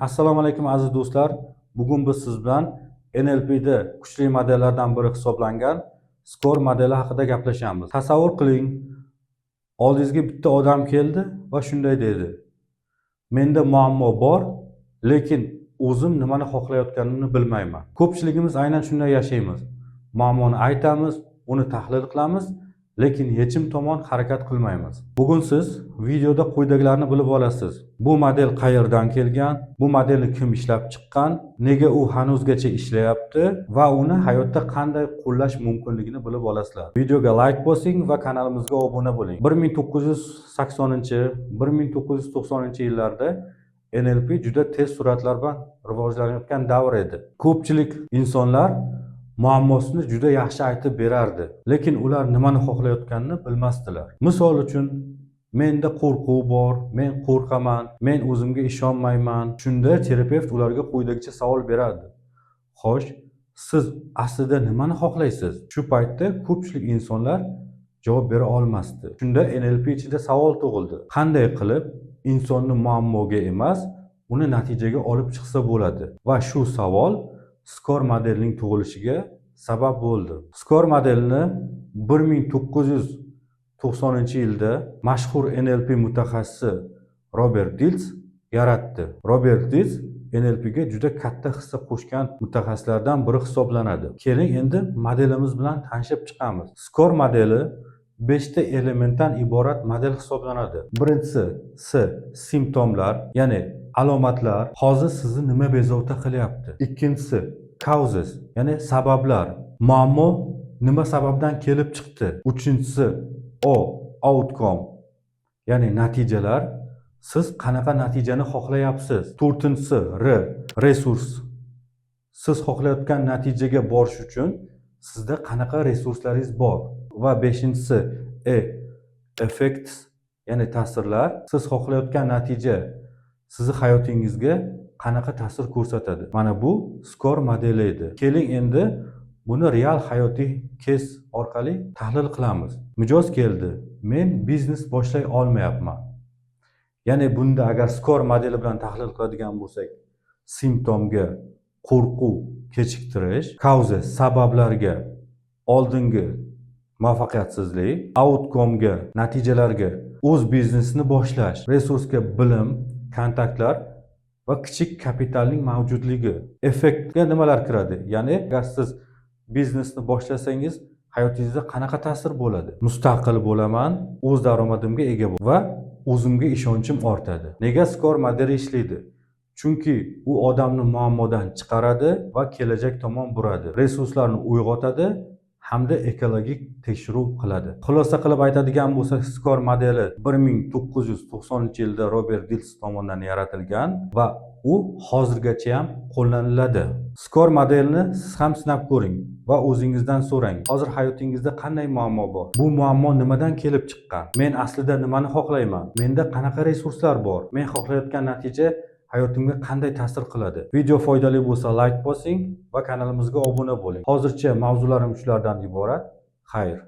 Assalomu alaykum aziz do'stlar. Bugun biz siz bilan NLP'da kuchli modellardan biri hisoblangan SCORE modeli haqida gaplashamiz. Tasavvur qiling, oldingizga bitta odam keldi va shunday dedi: "Menda muammo bor, lekin o'zim nimani xohlayotganimni bilmayman." Ko'pchiligimiz aynan shunday yashaymiz. Muammoni aytamiz, uni tahlil qilamiz, lekin yechim tomon harakat qilmaymiz. Bugun siz videoda quyidagilarni bilib olasiz. Bu model qayerdan kelgan, bu modelni kim ishlab chiqqan, nega u hanuzgacha ishlayapti va uni hayotda qanday qo'llash mumkinligini bilib olasizlar. Videoga like bosing va kanalimizga obuna bo'ling. 1980-1990 yillarda NLP juda tez sur'atlar bilan rivojlanayotgan davr edi. Ko'pchilik insonlar muammosini juda yaxshi aytib berardi, lekin ular nimani xohlayotganini bilmasdilar. Misol uchun, menda qo'rquv bor, men qo'rqaman, men o'zimga ishonmayman. Shunda terapevt ularga quyidagicha savol berardi: "Xo'sh, siz aslida nimani xohlaysiz?" Shu paytda ko'pchilik insonlar javob bera olmasdi. Shunda NLP ichida savol tug'ildi: qanday qilib insonni muammoga emas, uni natijaga olib chiqsa bo'ladi? Va shu savol SCORE modelining tug'ilishiga sabab bo'ldi. SCORE modelini 1990-yilda mashhur NLP mutaxassisi Robert Dilts yaratdi. Robert Dilts NLPga juda katta hissa qo'shgan mutaxassislardan biri hisoblanadi. Keling endi modelimiz bilan tanishib chiqamiz. SCORE modeli 5 ta elementdan iborat model hisoblanadi. Birinchisi simptomlar, ya'ni alomatlar, hozir sizni nima bezovta qilyapti. Ikkinchisi causes, ya'ni sabablar, muammo nima sababdan kelib chiqdi. Uchinchisi outcome, ya'ni natijalar, siz qanaqa natijani xohlayapsiz. To'rtinchisi resurs, siz xohlayotgan natijaga borish uchun sizda qanaqa resurslaringiz bor. Va beshinchisi effects, ya'ni ta'sirlar, siz xohlayotgan natija sizni hayotingizga qanaqa ta'sir ko'rsatadi. Mana bu SCORE modeli edi. Keling endi buni real hayotiy kes orqali tahlil qilamiz. Mijoz keldi: "Men biznes boshlay olmayapman." Ya'ni bunda agar SCORE modeli bilan tahlil qiladigan bo'lsak, simptomga qo'rquv, kechiktirish, causa sabablarga oldingi muvaffaqiyatsizlik, outcome'ga natijalarga o'z biznesini boshlash, resursga bilim, kontaktlar va kichik kapitalning mavjudligi. Effektga nimalar kiradi? Ya'ni agar siz biznesni boshlasangiz hayotingizda qanaqa ta'sir bo'ladi? Mustaqil bo'laman, o'z daromadimga ega bo'laman va o'zimga ishonchim ortadi. Nega SCORE modeli ishlaydi? Chunki u odamni muammodan chiqaradi va kelajak tomon buradi. Resurslarni uyg'otadi hamda ekologik tekshiruv qiladi. Xulosa qilib aytadigan bo'lsak, SCORE modeli 1990-yilda Robert Dilts tomonidan yaratilgan va u hozirgacha ham qo'llaniladi. SCORE modelini siz ham sinab ko'ring va o'zingizdan so'rang: hozir hayotingizda qanday muammo bor? Bu muammo nimadan kelib chiqqan? Men aslida nimani xohlayman? Menda qanaqa resurslar bor? Men xohlayotgan natija hayotimga qanday ta'sir qiladi? Video foydali bo'lsa like bosing va kanalimizga obuna bo'ling. Hozircha mavzularim shulardan iborat. Xayr.